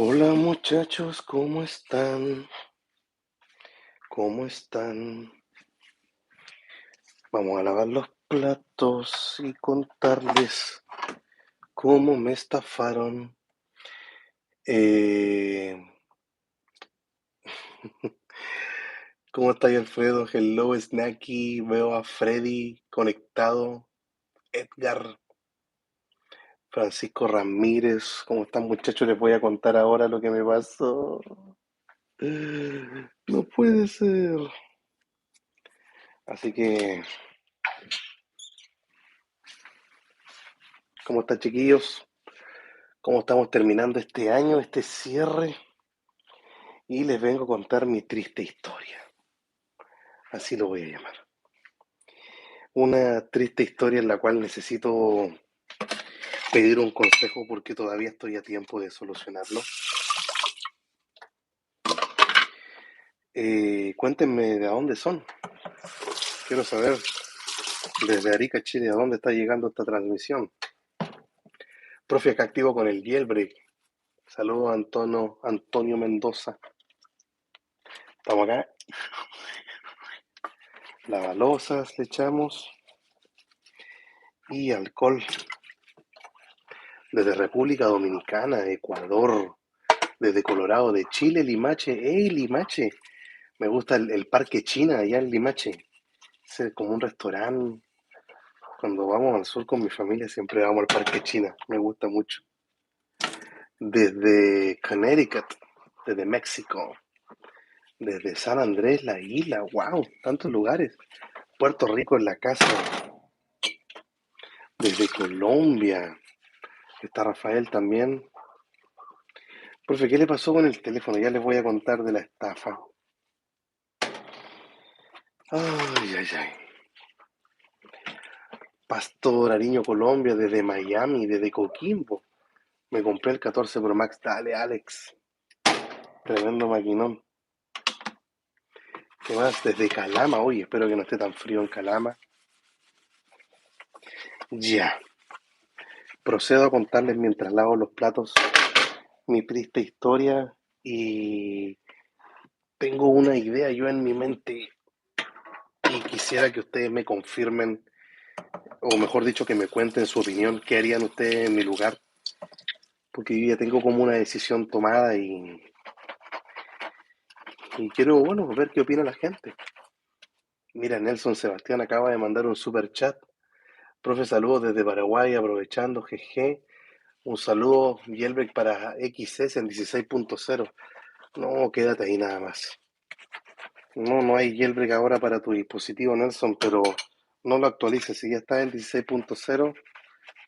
Hola muchachos, ¿cómo están? ¿Cómo están? Vamos a lavar los platos y contarles cómo me estafaron. Eh, ¿Cómo está ahí Alfredo? Hello, Snacky. Veo a Freddy conectado. Edgar, Francisco Ramírez. ¿Cómo están muchachos? Les voy a contar ahora lo que me pasó. No puede ser. Así que, ¿cómo están chiquillos? ¿Cómo estamos terminando este año, este cierre? Y les vengo a contar mi triste historia. Así lo voy a llamar. Una triste historia en la cual necesito pedir un consejo porque todavía estoy a tiempo de solucionarlo. Cuéntenme de dónde son. Quiero saber desde Arica, Chile, a dónde está llegando esta transmisión. Profe, acá activo con el jailbreak. Saludos a Antonio Mendoza. Estamos acá. Lavalosas le echamos. Y alcohol. Desde República Dominicana, Ecuador, desde Colorado, de Chile, Limache. ¡Ey, Limache! Me gusta el Parque China allá en Limache. Es como un restaurante. Cuando vamos al sur con mi familia siempre vamos al Parque China. Me gusta mucho. Desde Connecticut, desde México, desde San Andrés, la isla. ¡Wow! Tantos lugares. Puerto Rico en la casa. Desde Colombia. Está Rafael también. Profe, ¿qué le pasó con el teléfono? Ya les voy a contar de la estafa. Ay, ay, ay. Pastor Ariño, Colombia, desde Miami, desde Coquimbo. Me compré el 14 Pro Max. Dale, Alex. Tremendo maquinón. ¿Qué más? Desde Calama. Oye, espero que no esté tan frío en Calama. Ya. Procedo a contarles mientras lavo los platos mi triste historia y tengo una idea yo en mi mente y quisiera que ustedes me confirmen, o mejor dicho, que me cuenten su opinión, qué harían ustedes en mi lugar, porque yo ya tengo como una decisión tomada y quiero, bueno, ver qué opina la gente. Mira, Nelson Sebastián acaba de mandar un super chat. Profe, saludos desde Paraguay, aprovechando, jeje. Un saludo, Yelbeck, para XS en 16.0. No, quédate ahí nada más. No, no hay jailbreak ahora para tu dispositivo, Nelson, pero no lo actualices. Si ya está en 16.0,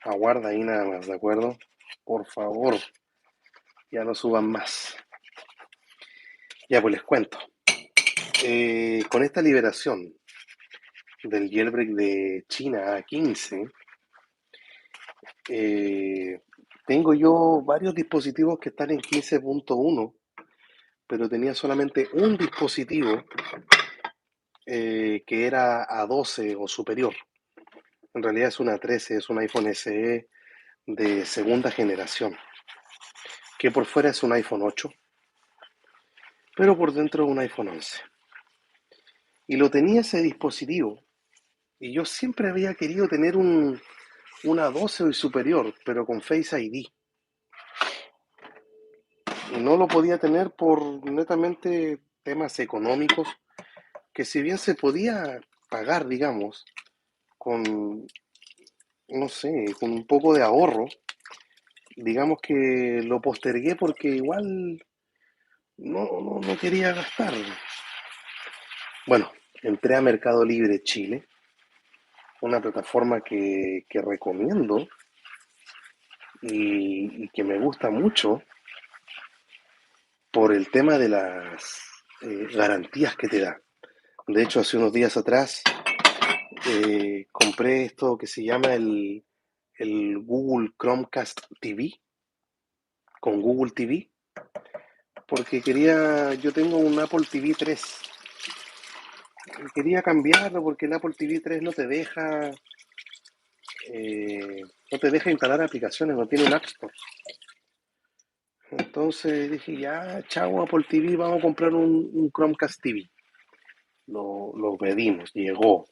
aguarda ahí nada más, ¿de acuerdo? Por favor, ya no suban más. Ya, pues les cuento. Con esta liberación del jailbreak de China a 15, eh, tengo yo varios dispositivos que están en 15.1, pero tenía solamente un dispositivo que era a 12 o superior. En realidad es una 13, es un iPhone SE de segunda generación, que por fuera es un iPhone 8, pero por dentro es un iPhone 11. Y lo tenía ese dispositivo, y yo siempre había querido tener una 12 y superior, pero con Face ID. Y no lo podía tener por netamente temas económicos, que si bien se podía pagar, digamos, con, no sé, con un poco de ahorro, digamos que lo postergué porque igual no quería gastar. Bueno, entré a Mercado Libre Chile, una plataforma que recomiendo y que me gusta mucho por el tema de las garantías que te da. De hecho, hace unos días atrás compré esto que se llama el Google Chromecast TV con Google TV, porque yo tengo un Apple TV 3 y quería cambiarlo porque el Apple TV 3 no te deja instalar aplicaciones, no tiene un App Store. Entonces dije, ya, chao Apple TV, vamos a comprar un Chromecast TV. Lo pedimos, llegó.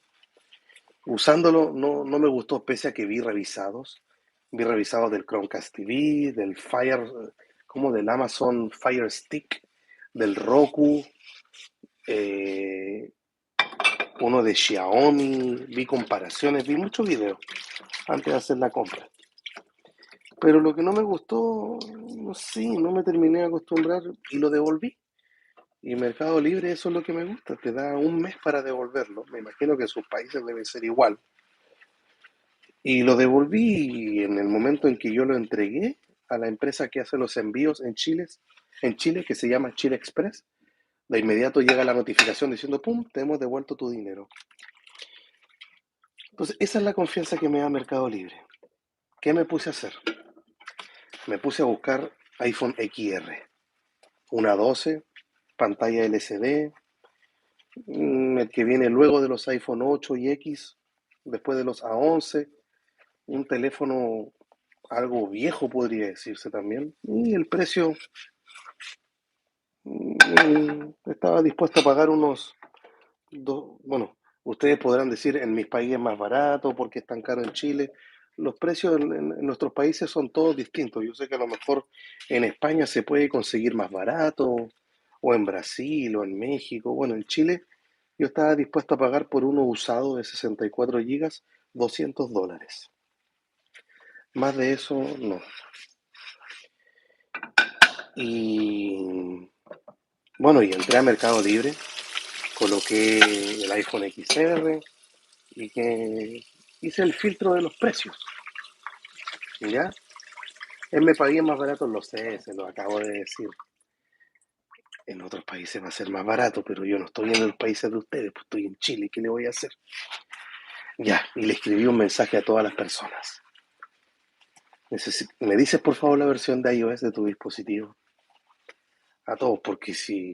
Usándolo no me gustó, pese a que vi revisados del Chromecast TV, del Fire, como del Amazon Fire Stick, del Roku, eh, uno de Xiaomi, vi comparaciones, vi muchos videos antes de hacer la compra. Pero lo que no me gustó, no sé, no me terminé de acostumbrar y lo devolví. Y Mercado Libre, eso es lo que me gusta, te da un mes para devolverlo. Me imagino que en sus países debe ser igual. Y lo devolví en el momento en que yo lo entregué a la empresa que hace los envíos en Chile, que se llama Chile Express. De inmediato llega la notificación diciendo, ¡pum!, te hemos devuelto tu dinero. Entonces, esa es la confianza que me da Mercado Libre. ¿Qué me puse a hacer? Me puse a buscar iPhone XR, una 12, pantalla LCD, el que viene luego de los iPhone 8 y X, después de los A11, un teléfono algo viejo podría decirse también, y el precio estaba dispuesto a pagar unos bueno, ustedes podrán decir en mis países es más barato porque es tan caro en Chile. Los precios en nuestros países son todos distintos. Yo sé que a lo mejor en España se puede conseguir más barato, o en Brasil, o en México. Bueno, en Chile yo estaba dispuesto a pagar por uno usado de 64 gigas $200. Más de eso, no. Y bueno, y entré a Mercado Libre, coloqué el iPhone XR y que hice el filtro de los precios. ¿Ya? En mi país es más barato, lo sé, se lo acabo de decir. En otros países va a ser más barato, pero yo no estoy en los países de ustedes, pues estoy en Chile, ¿qué le voy a hacer? Ya, y le escribí un mensaje a todas las personas. ¿Me dices por favor la versión de iOS de tu dispositivo? A todos, porque si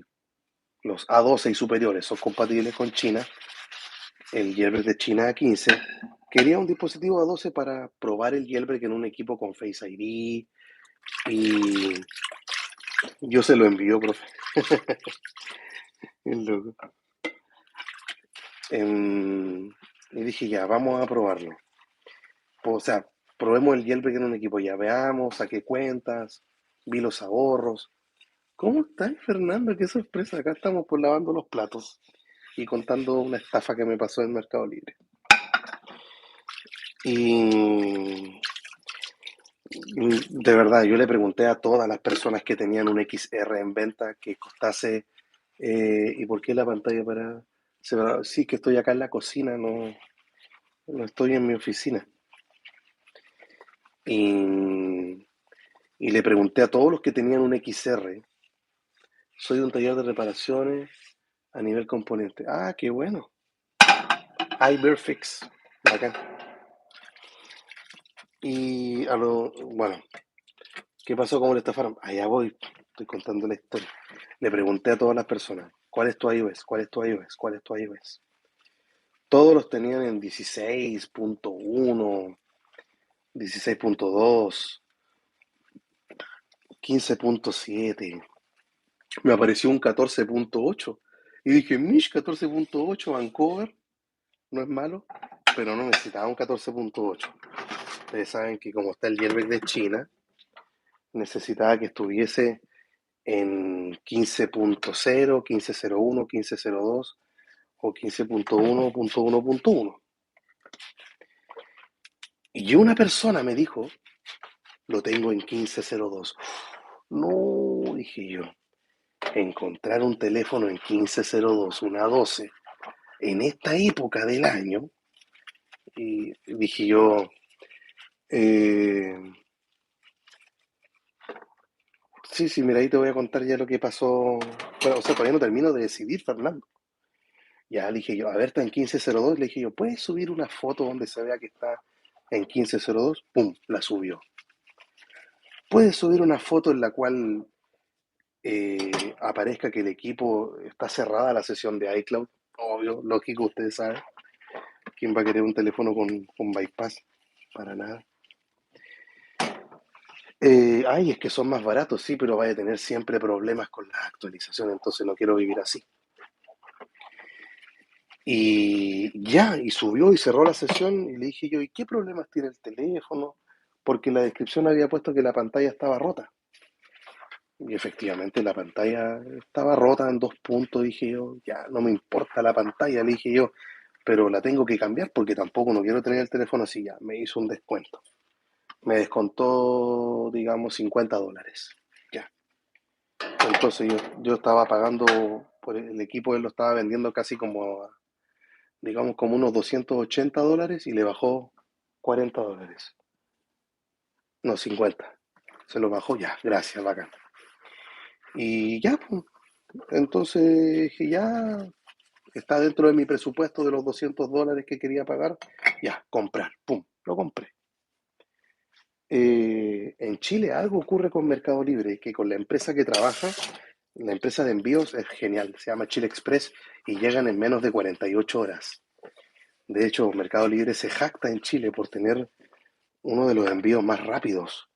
los A12 y superiores son compatibles con China, el jailbreak de China A15, quería un dispositivo A12 para probar el jailbreak en un equipo con Face ID y yo se lo envío, profe. Es loco. Y dije, ya, vamos a probarlo. O sea, probemos el jailbreak en un equipo, ya veamos, saqué cuentas, vi los ahorros. ¿Cómo estás, Fernando? Qué sorpresa, acá estamos por lavando los platos y contando una estafa que me pasó en Mercado Libre. Y de verdad, yo le pregunté a todas las personas que tenían un XR en venta que costase, ¿y por qué la pantalla para...? Sí, que estoy acá en la cocina, no estoy en mi oficina. Y, y le pregunté a todos los que tenían un XR, soy de un taller de reparaciones a nivel componente. Ah, qué bueno. Iberfix, bacán. Y bueno, ¿qué pasó? ¿Cómo le estafaron? Allá voy, estoy contando la historia. Le pregunté a todas las personas, ¿cuál es tu iOS? ¿Cuál es tu iOS? ¿Cuál es tu iOS? Todos los tenían en 16.1, 16.2, 15.7. Me apareció un 14.8 y dije, Mish, 14.8, Vancouver, no es malo, pero no necesitaba un 14.8. Ustedes saben que como está el jailbreak de China, necesitaba que estuviese en 15.0, 15.01, 15.02 o 15.1.1.1. Y una persona me dijo, lo tengo en 15.02. No, dije yo, encontrar un teléfono en 15.02, una 12, en esta época del año, y dije yo, eh, sí, sí, mira, ahí te voy a contar ya lo que pasó. Bueno, o sea, todavía no termino de decidir, Fernando. Ya le dije yo, a ver, está en 15.02, le dije yo, ¿puedes subir una foto donde se vea que está en 15.02? ¡Pum! La subió. ¿Puedes subir una foto en la cual aparezca que el equipo está cerrada la sesión de iCloud? Obvio, lógico, ustedes saben. ¿Quién va a querer un teléfono con bypass? Para nada. Ay, es que son más baratos, sí, pero vaya a tener siempre problemas con las actualizaciones, entonces no quiero vivir así. Y ya, y subió y cerró la sesión y le dije yo, ¿y qué problemas tiene el teléfono? Porque en la descripción había puesto que la pantalla estaba rota. Y efectivamente la pantalla estaba rota en 2 puntos, dije yo, ya no me importa la pantalla, le dije yo, pero la tengo que cambiar porque tampoco no quiero tener el teléfono así ya. Me hizo un descuento. Me descontó, digamos, $50. Ya. Entonces yo estaba pagando por el equipo, él lo estaba vendiendo casi como, digamos, como unos $280 y le bajó $40. No, 50. Se lo bajó ya, gracias, bacán. Y ya, pues, entonces dije, ya está dentro de mi presupuesto de los $200 que quería pagar, ya, comprar, pum, lo compré. En Chile algo ocurre con Mercado Libre, que con la empresa que trabaja, la empresa de envíos es genial, se llama Chile Express y llegan en menos de 48 horas. De hecho, Mercado Libre se jacta en Chile por tener uno de los envíos más rápidos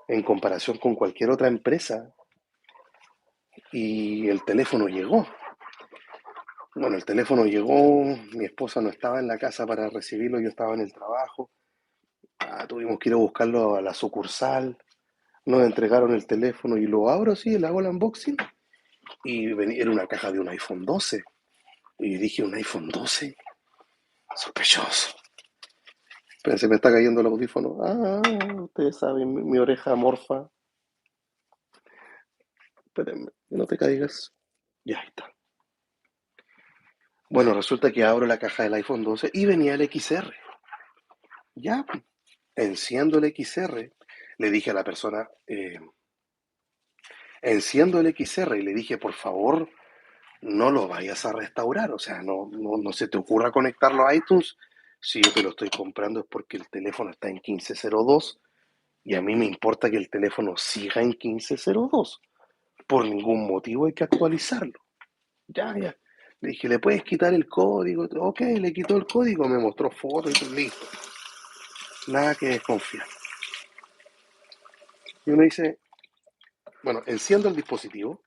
en comparación con cualquier otra empresa y el teléfono llegó. Bueno, el teléfono llegó, mi esposa no estaba en la casa para recibirlo, yo estaba en el trabajo. Tuvimos que ir a buscarlo a la sucursal, nos entregaron el teléfono y lo abro así, le hago el unboxing y era una caja de un iPhone 12. Y dije, ¿un iPhone 12? Sospechoso. Pero se me está cayendo el audífono. Ustedes saben, mi oreja morfa. Espérenme, que no te caigas. Ya está. Bueno, resulta que abro la caja del iPhone 12 y venía el XR. Ya, enciendo el XR. Le dije a la persona, enciendo el XR y le dije, por favor, no lo vayas a restaurar. O sea, no se te ocurra conectarlo a iTunes. Si yo te lo estoy comprando es porque el teléfono está en 1502 y a mí me importa que el teléfono siga en 1502. Por ningún motivo hay que actualizarlo. Ya, ya. Le dije, ¿le puedes quitar el código? Ok, le quitó el código, me mostró fotos y todo, listo. Nada que desconfiar. Y uno dice, bueno, enciendo el dispositivo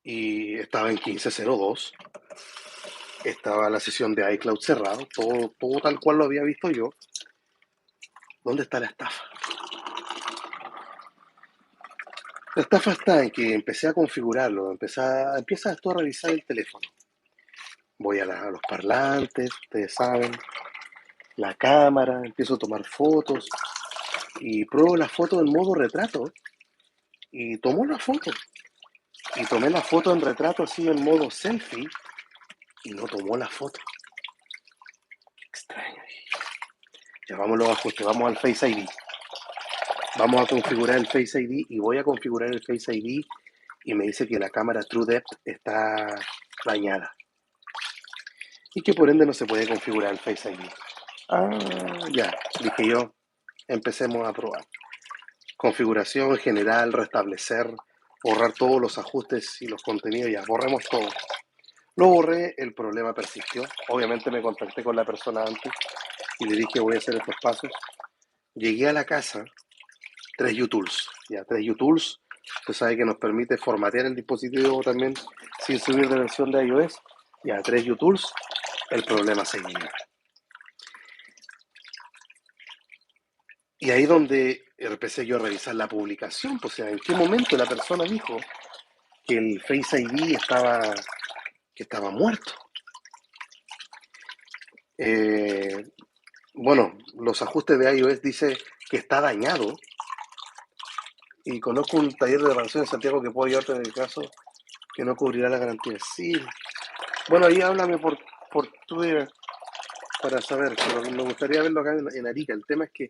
y estaba en 1502. Estaba la sesión de iCloud cerrado, todo tal cual lo había visto yo. ¿Dónde está la estafa? La estafa está en que empecé a configurarlo, empieza esto a revisar el teléfono. Voy a los parlantes, ustedes saben, la cámara, empiezo a tomar fotos y pruebo la foto en modo retrato y tomo la foto. Y tomé la foto en retrato así en modo selfie y no tomó la foto. Qué extraño. Ya vamos a los ajustes, vamos al Face ID. Vamos a configurar el Face ID y voy a configurar el Face ID y me dice que la cámara TrueDepth está dañada y que por ende no se puede configurar el Face ID. Ya, dije yo, empecemos a probar. Configuración general, restablecer, borrar todos los ajustes y los contenidos, ya, borremos todo. Lo borré, el problema persistió. Obviamente me contacté con la persona antes y le dije voy a hacer estos pasos. Llegué a la casa, 3U-Tools, ya, 3U-Tools, usted sabe que nos permite formatear el dispositivo también sin subir de versión de iOS. Ya, 3U-Tools, el problema seguía. Y ahí donde empecé yo a revisar la publicación, pues, o sea, en qué momento la persona dijo que el Face ID que estaba muerto. Eh, bueno, los ajustes de iOS dice que está dañado y conozco un taller de reparación en Santiago que puedo ayudarte en el caso que no cubrirá la garantía. Sí, bueno, ahí háblame por Twitter para saber, pero me gustaría verlo acá en Arica. El tema es que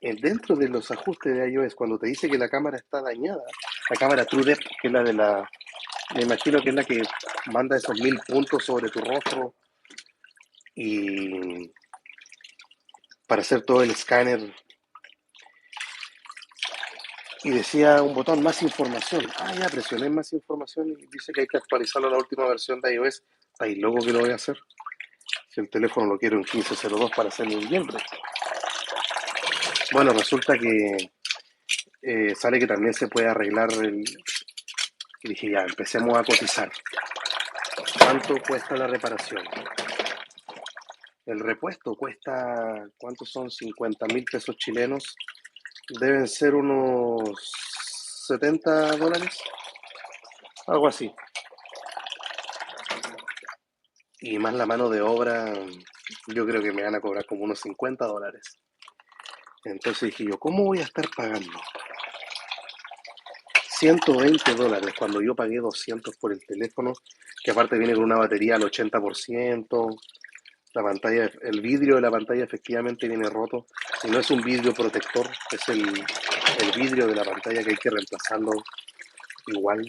dentro de los ajustes de iOS, cuando te dice que la cámara está dañada, la cámara TrueDepth, que es la de me imagino que es la que manda esos 1000 puntos sobre tu rostro y para hacer todo el escáner. Y decía un botón, más información. Ya presioné más información y dice que hay que actualizarlo a la última versión de iOS. ¿Estáis loco que lo voy a hacer? Si el teléfono lo quiero en 1502 para hacerle un jailbreak. Bueno, resulta que sale que también se puede arreglar el... Y dije, ya, empecemos a cotizar. ¿Cuánto cuesta la reparación? El repuesto cuesta, ¿cuántos son? 50.000 pesos chilenos. Deben ser unos $70, algo así. Y más la mano de obra, yo creo que me van a cobrar como unos $50. Entonces dije yo, ¿cómo voy a estar pagando $120 cuando yo pagué 200 por el teléfono? Que aparte viene con una batería al 80%, la pantalla, el vidrio de la pantalla efectivamente viene roto y no es un vidrio protector, es el vidrio de la pantalla que hay que reemplazarlo igual.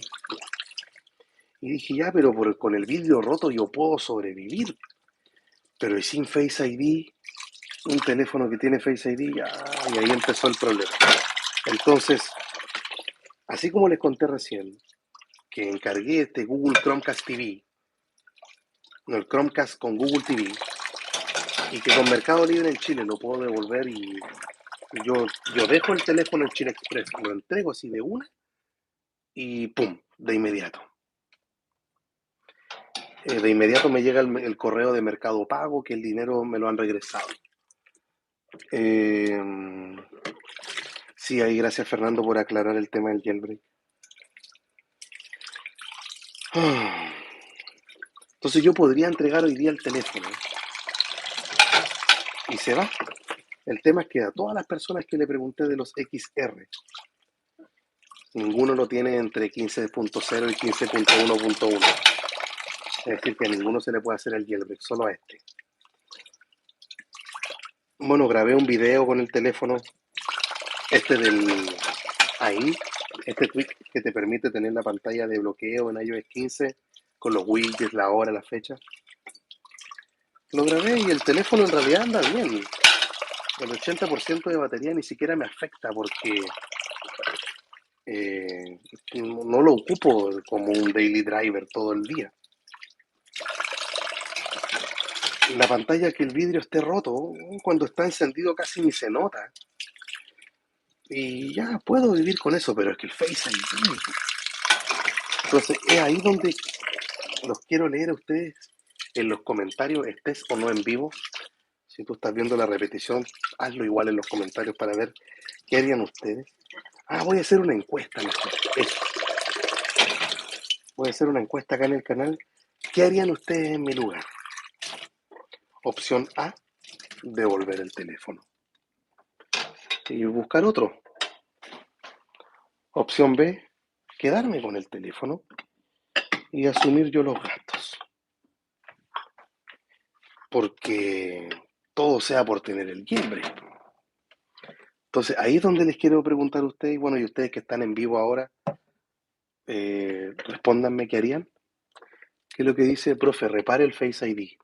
Y dije, ya, pero con el vidrio roto yo puedo sobrevivir, pero y sin Face ID, un teléfono que tiene Face ID, ya, y ahí empezó el problema. Entonces, así como les conté recién, que encargué este Google Chromecast TV, no, el Chromecast con Google TV, y que con Mercado Libre en Chile lo puedo devolver y yo dejo el teléfono en Chile Express, lo entrego así de una y ¡pum! De inmediato. De inmediato me llega el correo de Mercado Pago que el dinero me lo han regresado. Eh, sí, ahí gracias Fernando por aclarar el tema del jailbreak. Entonces yo podría entregar hoy día el teléfono y se va. El tema es que a todas las personas que le pregunté de los XR, ninguno lo tiene entre 15.0 y 15.1.1. Es decir, que a ninguno se le puede hacer el jailbreak, solo a este. Bueno, grabé un video con el teléfono, este del ahí, este tweak que te permite tener la pantalla de bloqueo en iOS 15 con los widgets, la hora, la fecha. Lo grabé y el teléfono en realidad anda bien. El 80% de batería ni siquiera me afecta porque eh, no lo ocupo como un daily driver todo el día. La pantalla que el vidrio esté roto, cuando está encendido casi ni se nota. Y ya puedo vivir con eso, pero es que el Face ID. Entonces es ahí donde los quiero leer a ustedes en los comentarios, estés o no en vivo. Si tú estás viendo la repetición, hazlo igual en los comentarios para ver qué harían ustedes. Ah, voy a hacer una encuesta mejor. Eso. Voy a hacer una encuesta acá en el canal. ¿Qué harían ustedes en mi lugar? Opción A, devolver el teléfono y buscar otro. Opción B, quedarme con el teléfono y asumir yo los gastos. Porque todo sea por tener el jailbreak. Entonces, ahí es donde les quiero preguntar a ustedes, bueno, y ustedes que están en vivo ahora, respóndanme qué harían. ¿Qué es lo que dice, profe? Repare el Face ID.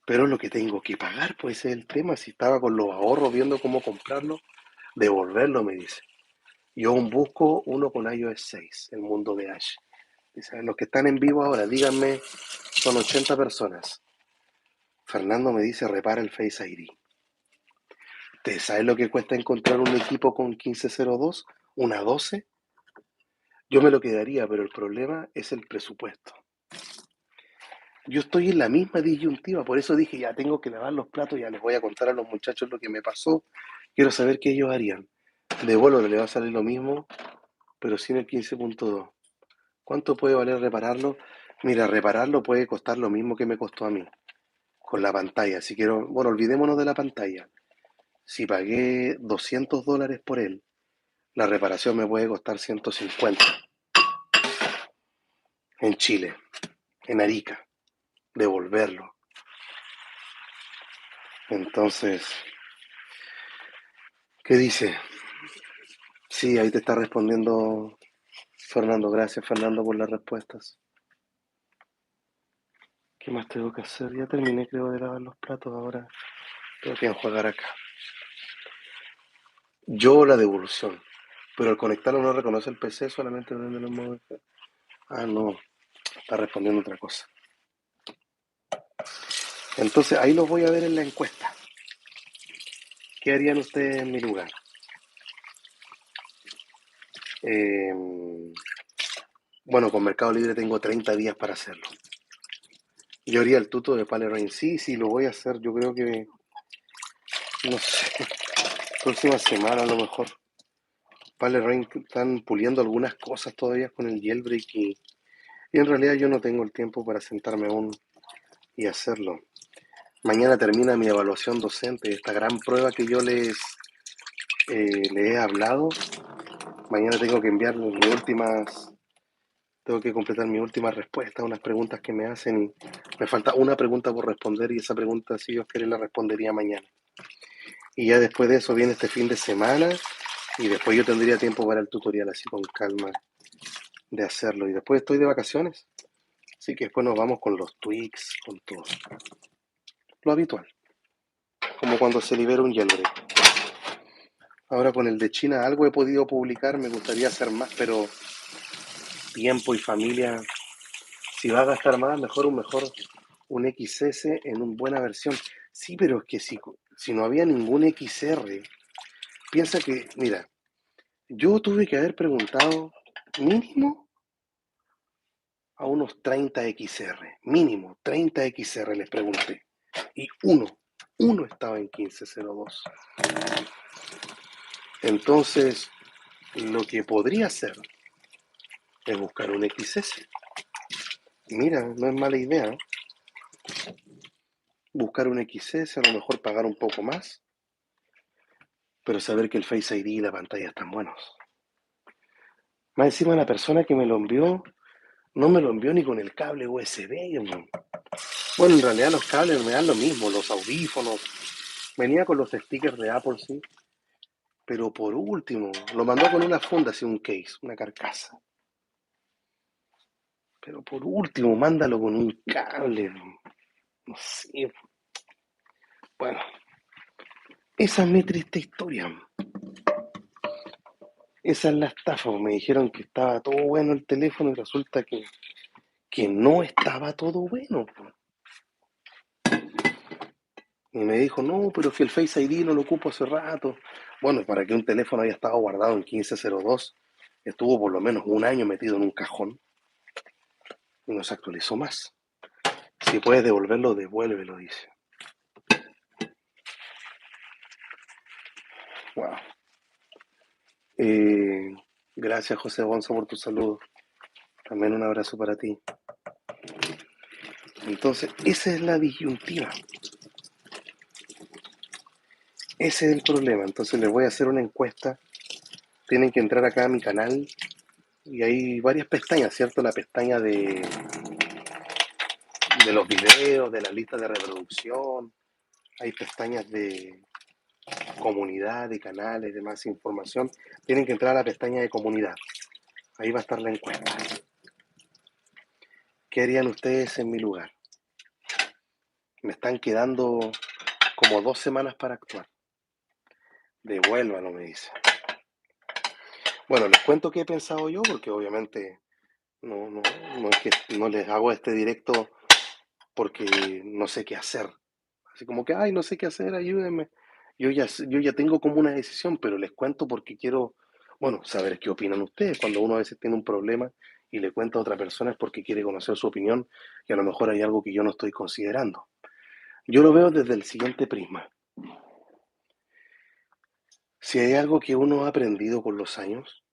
Pero lo que tengo que pagar, pues ese es el tema. Si estaba con los ahorros viendo cómo comprarlo, devolverlo, me dice. Yo aún busco uno con iOS 6, el mundo de Ash. Dice, los que están en vivo ahora, díganme, son 80 personas. Fernando me dice, repara el Face ID. ¿Ustedes saben lo que cuesta encontrar un equipo con 1502? ¿Una 12? Yo me lo quedaría, pero el problema es el presupuesto. Yo estoy en la misma disyuntiva, por eso dije, ya tengo que lavar los platos, ya les voy a contar a los muchachos lo que me pasó. Quiero saber qué ellos harían. De vuelo le va a salir lo mismo, pero sin el 15.2. ¿Cuánto puede valer repararlo? Mira, repararlo puede costar lo mismo que me costó a mí, con la pantalla. Si quiero, bueno, olvidémonos de la pantalla. Si pagué $200 por él, la reparación me puede costar 150 en Chile, en Arica, devolverlo. Entonces, ¿qué dice? Sí, ahí te está respondiendo Fernando. Gracias, Fernando, por las respuestas. ¿Qué más tengo que hacer? Ya terminé, creo, de lavar los platos. Ahora tengo que enjuagar acá. Yo la devolución. Pero al conectarlo no reconoce el PC, solamente prende los modos. Ah, no. Está respondiendo otra cosa. Entonces, ahí lo voy a ver en la encuesta. ¿Qué harían ustedes en mi lugar? Eh, bueno, con Mercado Libre tengo 30 días para hacerlo. Yo haría el tuto de Pale Rain. Sí, sí, lo voy a hacer. Yo creo que, no sé, próxima semana a lo mejor. Pale Rain están puliendo algunas cosas todavía con el jailbreak y en realidad yo no tengo el tiempo para sentarme aún y hacerlo. Mañana termina mi evaluación docente, esta gran prueba que yo les he hablado. Mañana tengo que enviar mis últimas, tengo que completar mis últimas respuestas, unas preguntas que me hacen y me falta una pregunta por responder y esa pregunta, si Dios quiere, la respondería mañana. Y ya después de eso viene este fin de semana y después yo tendría tiempo para el tutorial así con calma de hacerlo. Y después estoy de vacaciones, así que después nos vamos con los tweaks, con todo. Lo habitual, como cuando se libera un jailbreak. Ahora con el de China algo he podido publicar, me gustaría hacer más, pero tiempo y familia, si va a gastar más, mejor un XS en una buena versión. Sí, pero es que si no había ningún XR, piensa que, mira, yo tuve que haber preguntado mínimo a unos 30 XR, mínimo 30 XR les pregunté. Y uno estaba en 1502. Entonces, lo que podría hacer es buscar un XS. Mira, no es mala idea. Buscar un XS, a lo mejor pagar un poco más, pero saber que el Face ID y la pantalla están buenos. Más encima la persona que me lo envió, no me lo envió ni con el cable USB. Hermano. Bueno, en realidad los cables me dan lo mismo, los audífonos. Venía con los stickers de Apple, sí. Pero por último, lo mandó con una funda, así un case, una carcasa. Pero por último, mándalo con un cable. No sé. Bueno, esa es mi triste historia. Esa es la estafa. Me dijeron que estaba todo bueno el teléfono y resulta que no estaba todo bueno. Y me dijo, no, pero es que el Face ID no lo ocupo hace rato. Bueno, para que un teléfono haya estado guardado en 1502, estuvo por lo menos un año metido en un cajón y no se actualizó más. Si puedes devolverlo, devuélvelo, dice. Wow. Eh, gracias, José Bonzo, por tu saludo. También un abrazo para ti. Entonces, esa es la disyuntiva. Ese es el problema. Entonces, les voy a hacer una encuesta. Tienen que entrar acá a mi canal y hay varias pestañas, ¿cierto? La pestaña de los videos, de la lista de reproducción. Hay pestañas de comunidad, de canales, de más información. Tienen que entrar a la pestaña de comunidad. Ahí va a estar la encuesta. ¿Qué harían ustedes en mi lugar? Me están quedando como 2 semanas para actuar. Devuélvalo, me dice. Bueno, les cuento qué he pensado yo, porque obviamente no es que no les hago este directo porque no sé qué hacer. Así como que, ay, no sé qué hacer, ayúdenme. Yo ya tengo como una decisión, pero les cuento porque quiero, bueno, saber qué opinan ustedes. Cuando uno a veces tiene un problema y le cuenta a otra persona es porque quiere conocer su opinión y a lo mejor hay algo que yo no estoy considerando. Yo lo veo desde el siguiente prisma. Si hay algo que uno ha aprendido con los años,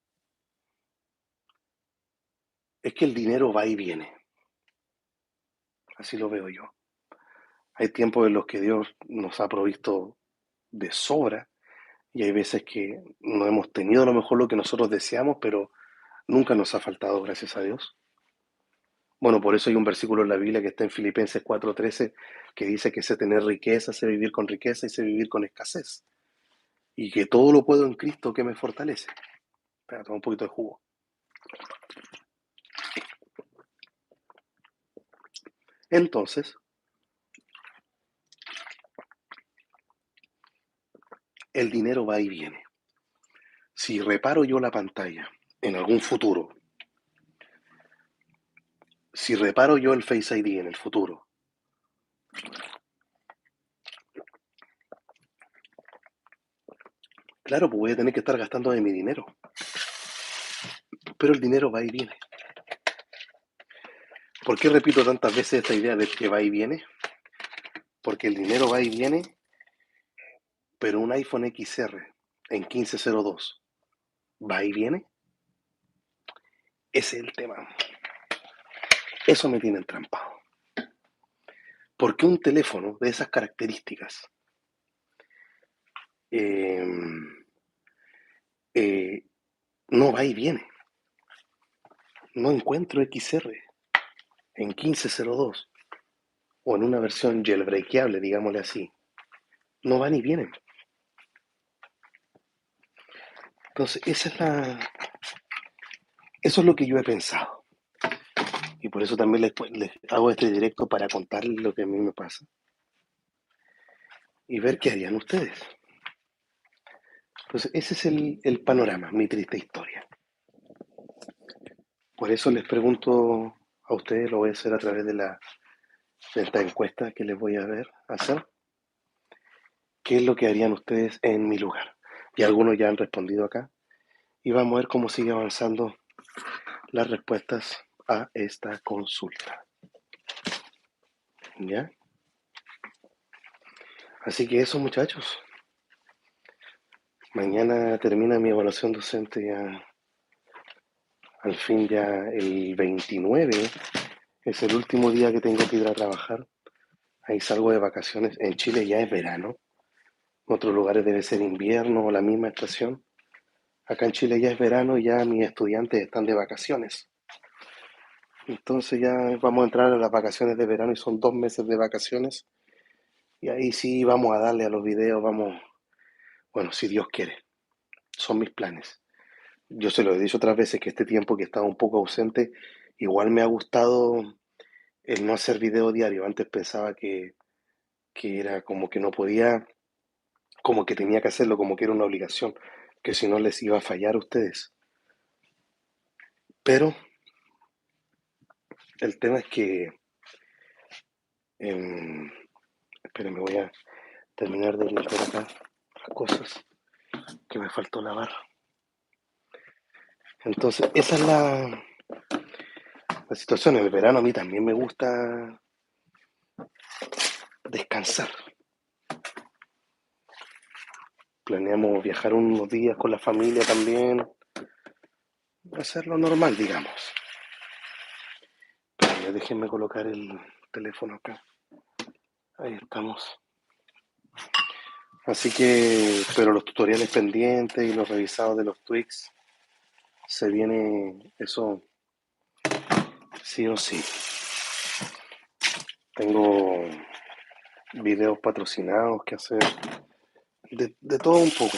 es que el dinero va y viene. Así lo veo yo. Hay tiempos en los que Dios nos ha provisto de sobra y hay veces que no hemos tenido a lo mejor lo que nosotros deseamos, pero nunca nos ha faltado, gracias a Dios. Bueno, por eso hay un versículo en la Biblia que está en Filipenses 4:13 que dice que sé tener riqueza, sé vivir con riqueza y sé vivir con escasez. Y que todo lo puedo en Cristo que me fortalece. Espera, toma un poquito de jugo. Entonces, el dinero va y viene. Si reparo yo la pantalla en algún futuro, si reparo yo el Face ID en el futuro, Claro, pues voy a tener que estar gastando de mi dinero. Pero el dinero va y viene. ¿Por qué repito tantas veces esta idea de que va y viene? Porque el dinero va y viene, pero un iPhone XR en 1502 va y viene. Ese es el tema. Eso me tiene entrampado. ¿Por qué un teléfono de esas características eh, eh, no va y viene? No encuentro XR en 1502 o en una versión jailbreakable, digámosle así. No van y vienen. Entonces, eso es lo que yo he pensado. Y por eso también les hago este directo para contarles lo que a mí me pasa y ver qué harían ustedes. Entonces, ese es el panorama, mi triste historia. Por eso les pregunto a ustedes, lo voy a hacer a través de esta encuesta que les voy a hacer, ¿qué es lo que harían ustedes en mi lugar? Y algunos ya han respondido acá. Y vamos a ver cómo sigue avanzando las respuestas a esta consulta. ¿Ya? Así que eso, muchachos. Mañana termina mi evaluación docente ya, al fin ya el 29. Es el último día que tengo que ir a trabajar. Ahí salgo de vacaciones. En Chile ya es verano. En otros lugares debe ser invierno o la misma estación. Acá en Chile ya es verano y ya mis estudiantes están de vacaciones. Entonces ya vamos a entrar a las vacaciones de verano y son 2 meses de vacaciones. Y ahí sí vamos a darle a los videos, vamos, bueno, si Dios quiere, son mis planes. Yo se lo he dicho otras veces que este tiempo que he estado un poco ausente, igual me ha gustado el no hacer video diario. Antes pensaba que era como que no podía, como que tenía que hacerlo, como que era una obligación, que si no les iba a fallar a ustedes. Pero el tema es que, eh, espérenme, voy a terminar de limpiar acá las cosas que me faltó lavar. Entonces, esa es la situación. En el verano a mí también me gusta descansar. Planeamos viajar unos días con la familia también, hacerlo normal, digamos. Pero ya déjenme colocar el teléfono acá. Ahí estamos. Así que, pero los tutoriales pendientes y los revisados de los tweaks, se viene eso sí o sí. Tengo videos patrocinados que hacer, de todo un poco.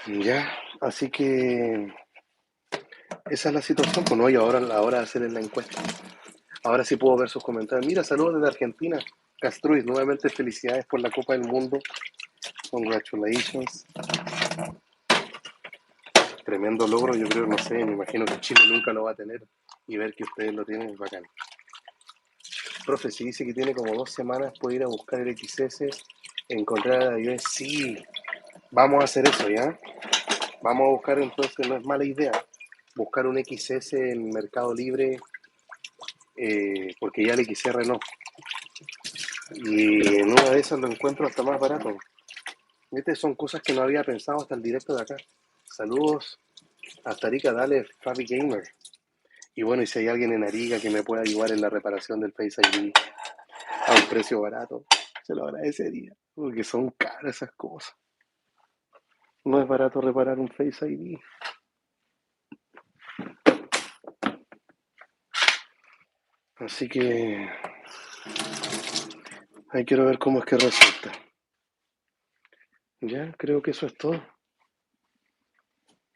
Ya, así que esa es la situación, pues no, y ahora la hora de hacer la encuesta. Ahora sí puedo ver sus comentarios. Mira, saludos desde Argentina. Castruiz, nuevamente felicidades por la Copa del Mundo. Congratulations. Tremendo logro, yo creo, no sé, me imagino que Chile nunca lo va a tener. Y ver que ustedes lo tienen es bacán. Profe, si dice que tiene como 2 semanas, puede ir a buscar el XS, encontrar a iOS. Sí, vamos a hacer eso, ¿ya? Vamos a buscar entonces, no es mala idea, buscar un XS en Mercado Libre, porque ya el XR no. Y en una de esas lo encuentro hasta más barato. ¿Viste? Son cosas que no había pensado hasta el directo de acá. Saludos hasta Arica, dale, Fabi Gamer. Y bueno, y si hay alguien en Arica que me pueda ayudar en la reparación del Face ID a un precio barato, se lo agradecería. Porque son caras esas cosas. No es barato reparar un Face ID. Así que ahí quiero ver cómo es que resulta. Ya, creo que eso es todo.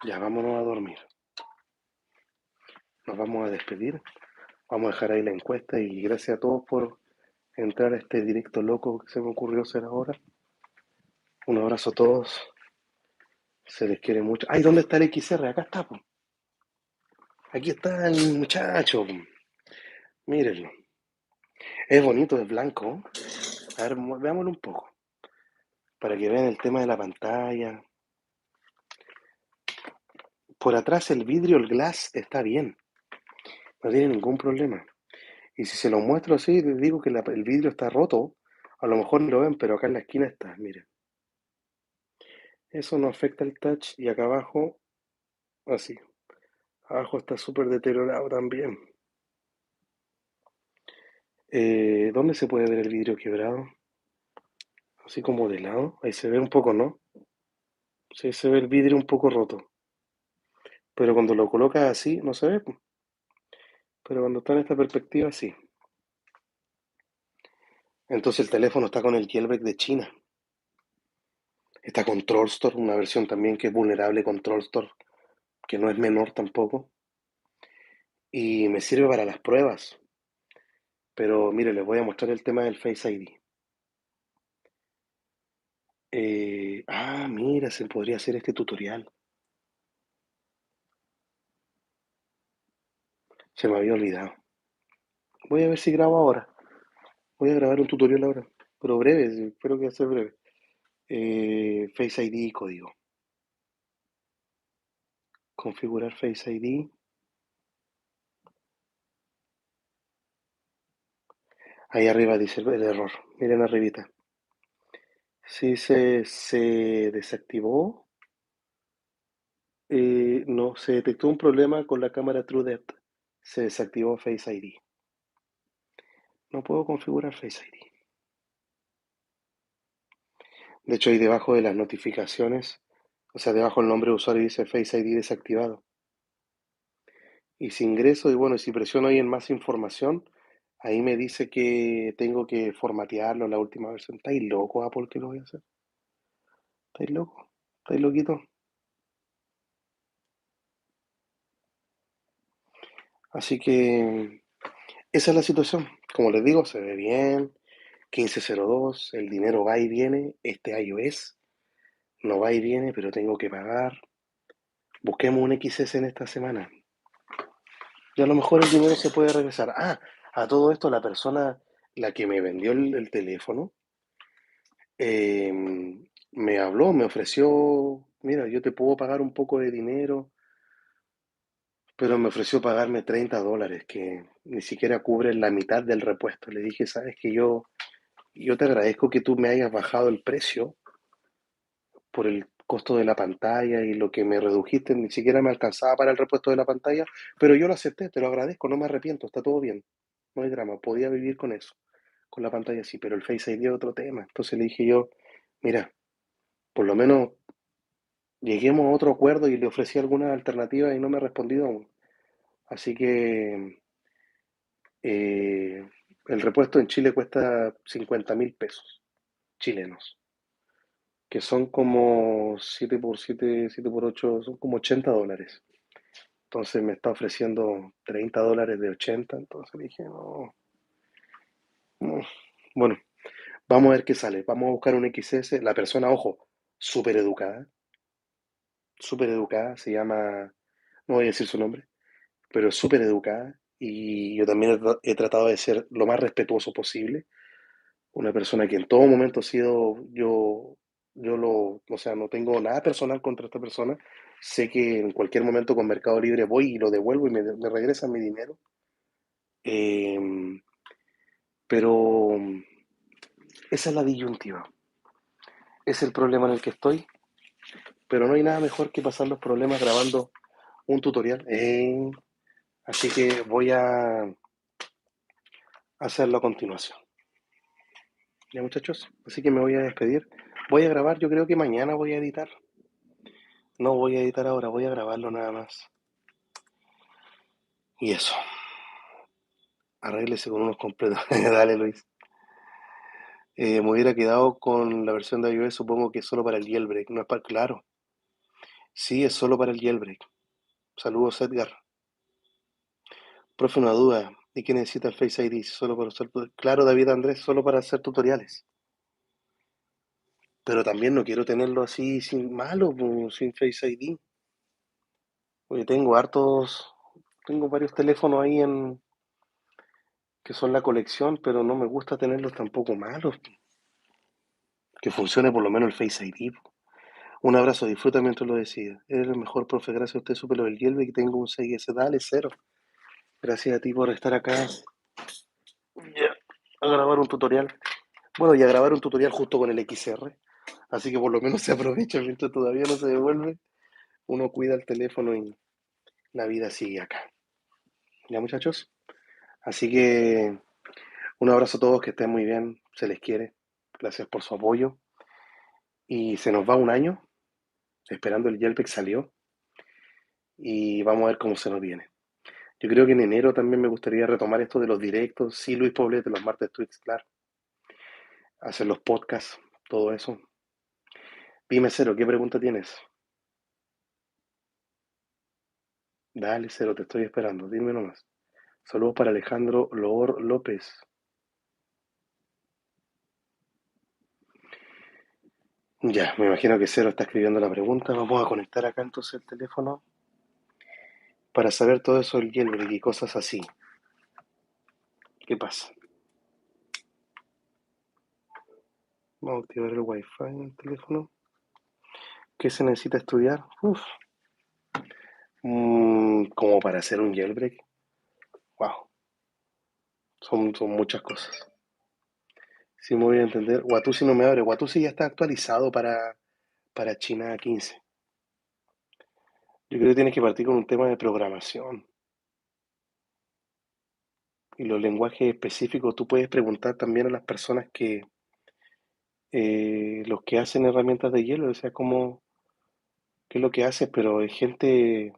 Ya, vámonos a dormir. Nos vamos a despedir. Vamos a dejar ahí la encuesta y gracias a todos por entrar a este directo loco que se me ocurrió hacer ahora. Un abrazo a todos. Se les quiere mucho. Ay, ¿dónde está el XR? Acá está, po. Aquí está el muchacho, po. Mírenlo. Es bonito, es blanco. A ver, veámoslo un poco. para que vean el tema de la pantalla. Por atrás el vidrio, el glass, está bien, no tiene ningún problema. Y si se lo muestro así, les digo que el vidrio está roto, a lo mejor no lo ven, pero acá en la esquina está, miren. Eso no afecta el touch y acá abajo, así. Abajo está súper deteriorado también. ¿Dónde se puede ver el vidrio quebrado? Así como de lado. Ahí se ve un poco, ¿no? Sí, se ve el vidrio un poco roto. Pero cuando lo colocas así, no se ve, po. Pero cuando está en esta perspectiva, sí. Entonces el teléfono está con el jailbreak de China. Está con Trollstore, una versión también que es vulnerable con Trollstore, que no es menor tampoco. Y me sirve para las pruebas. Pero mire, les voy a mostrar el tema del Face ID. Mira, se podría hacer este tutorial. Se me había olvidado. Voy a ver si grabo ahora. Voy a grabar un tutorial ahora. Pero breve, sí, espero que sea breve. Face ID y código. Configurar Face ID. Ahí arriba dice el error. Miren arribita. Si se desactivó, no, se detectó un problema con la cámara TrueDepth. Se desactivó Face ID. No puedo configurar Face ID. De hecho, ahí debajo de las notificaciones, o sea, debajo el nombre de usuario dice Face ID desactivado. Y si ingreso y bueno, si presiono ahí en más información, ahí me dice que tengo que formatearlo en la última versión. ¿Estáis loco, Apple, que lo voy a hacer? ¿Estáis loco? ¿Estáis loquito? Así que esa es la situación. Como les digo, se ve bien. 1502, el dinero va y viene. Este iOS no va y viene, pero tengo que pagar. Busquemos un XS en esta semana. Y a lo mejor el dinero se puede regresar. A todo esto, la persona, la que me vendió el teléfono, eh, me habló, me ofreció, mira, yo te puedo pagar un poco de dinero, pero me ofreció pagarme $30, que ni siquiera cubre la mitad del repuesto. Le dije, sabes que yo te agradezco que tú me hayas bajado el precio por el costo de la pantalla y lo que me redujiste, ni siquiera me alcanzaba para el repuesto de la pantalla, pero yo lo acepté, te lo agradezco, no me arrepiento, está todo bien, no hay drama, podía vivir con eso, con la pantalla sí, pero el Face ID es otro tema. Entonces le dije yo, mira, por lo menos lleguemos a otro acuerdo y le ofrecí alguna alternativa y no me ha respondido aún. Así que eh, el repuesto en Chile cuesta 50.000 pesos chilenos, que son como 7 por 7 7 por 8 son como $80. Entonces me está ofreciendo $30 de 80, entonces dije, no, no. Bueno, vamos a ver qué sale. Vamos a buscar un XS. La persona, ojo, súper educada, se llama, no voy a decir su nombre, pero es súper educada y yo también he tratado de ser lo más respetuoso posible. Una persona que en todo momento ha sido, o sea, no tengo nada personal contra esta persona. Sé que en cualquier momento con Mercado Libre voy y lo devuelvo y me regresan mi dinero. Eh, pero esa es la disyuntiva. Es el problema en el que estoy, pero no hay nada mejor que pasar los problemas grabando un tutorial. Así que voy a hacerlo a continuación. Ya muchachos, así que me voy a despedir. Voy a grabar, yo creo que mañana voy a editar. No voy a editar ahora, voy a grabarlo nada más. Y eso, arréglese con unos completos. Dale, Luis. Me hubiera quedado con la versión de iOS, supongo que es solo para el jailbreak, no es para... Claro, sí, es solo para el jailbreak. Saludos, Edgar. Profe, una duda. ¿Y qué necesita el Face ID? Solo para usar... Claro, David Andrés, solo para hacer tutoriales. Pero también no quiero tenerlo así sin malo, po, sin Face ID. Porque tengo varios teléfonos ahí que son la colección, pero no me gusta tenerlos tampoco malos. Que funcione por lo menos el Face ID. Un abrazo, disfruta mientras lo decidas. Eres el mejor profe, gracias a usted supe lo del Yelve y tengo un 6S. Dale, cero. Gracias a ti por estar acá ya, a grabar un tutorial. Bueno, y a grabar un tutorial justo con el XR. Así que por lo menos se aprovecha mientras todavía no se devuelve. Uno cuida el teléfono y la vida sigue acá. ¿Ya, muchachos? Así que un abrazo a todos, que estén muy bien, se les quiere. Gracias por su apoyo. Y se nos va un año esperando el Yelpex salió y vamos a ver cómo se nos viene. Yo creo que en enero también me gustaría retomar esto de los directos. Sí, Luis Poblete, los martes tweets, claro. Hacer los podcasts, todo eso. Dime, Cero, ¿qué pregunta tienes? Dale, Cero, te estoy esperando. Dime nomás. Saludos para Alejandro Loor López. Ya, me imagino que Cero está escribiendo la pregunta. Vamos a conectar acá entonces el teléfono para saber todo eso del jailbreak y cosas así. ¿Qué pasa? Vamos a activar el Wi-Fi en el teléfono. ¿Qué se necesita estudiar? Uf. Como para hacer un jailbreak. Wow, son muchas cosas. Si me voy a entender. Watusi no me abre. Watusi ya está actualizado para China 15. Yo creo que tienes que partir con un tema de programación. Y los lenguajes específicos, tú puedes preguntar también a las personas los que hacen herramientas de hielo, o sea, qué es lo que haces, pero es gente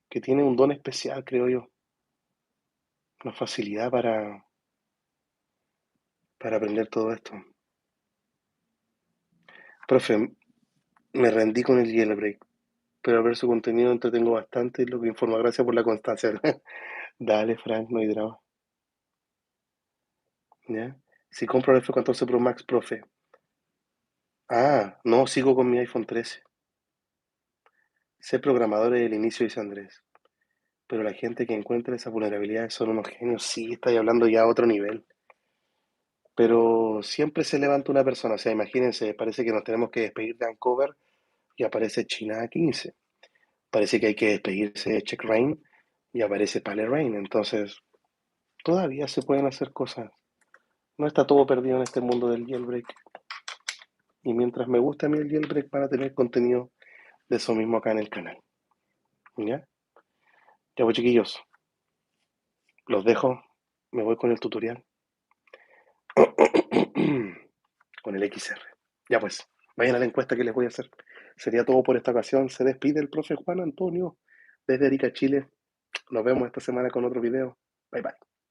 que tiene un don especial, creo yo, una facilidad para aprender todo esto. Profe, me rendí con el jailbreak, pero al ver su contenido entretengo bastante y lo que informa. Gracias por la constancia. Dale, Frank, no hay drama. ¿Ya? Si compro el F14 Pro Max, profe. Ah, no, sigo con mi iPhone 13. Ser programador es el inicio, dice Andrés. Pero la gente que encuentra esas vulnerabilidades son unos genios. Sí, estáis hablando ya a otro nivel. Pero siempre se levanta una persona. O sea, imagínense, parece que nos tenemos que despedir de Uncover y aparece China 15. Parece que hay que despedirse de Check Rain y aparece Pale Rain. Entonces, todavía se pueden hacer cosas. No está todo perdido en este mundo del jailbreak. Y mientras me gusta a mí el jailbreak, van a tener contenido de eso mismo acá en el canal. ¿Ya? Ya pues, chiquillos, los dejo. Me voy con el tutorial. Con el XR. Ya pues, vayan a la encuesta que les voy a hacer. Sería todo por esta ocasión. Se despide el profe Juan Antonio desde Arica, Chile. Nos vemos esta semana con otro video. Bye bye.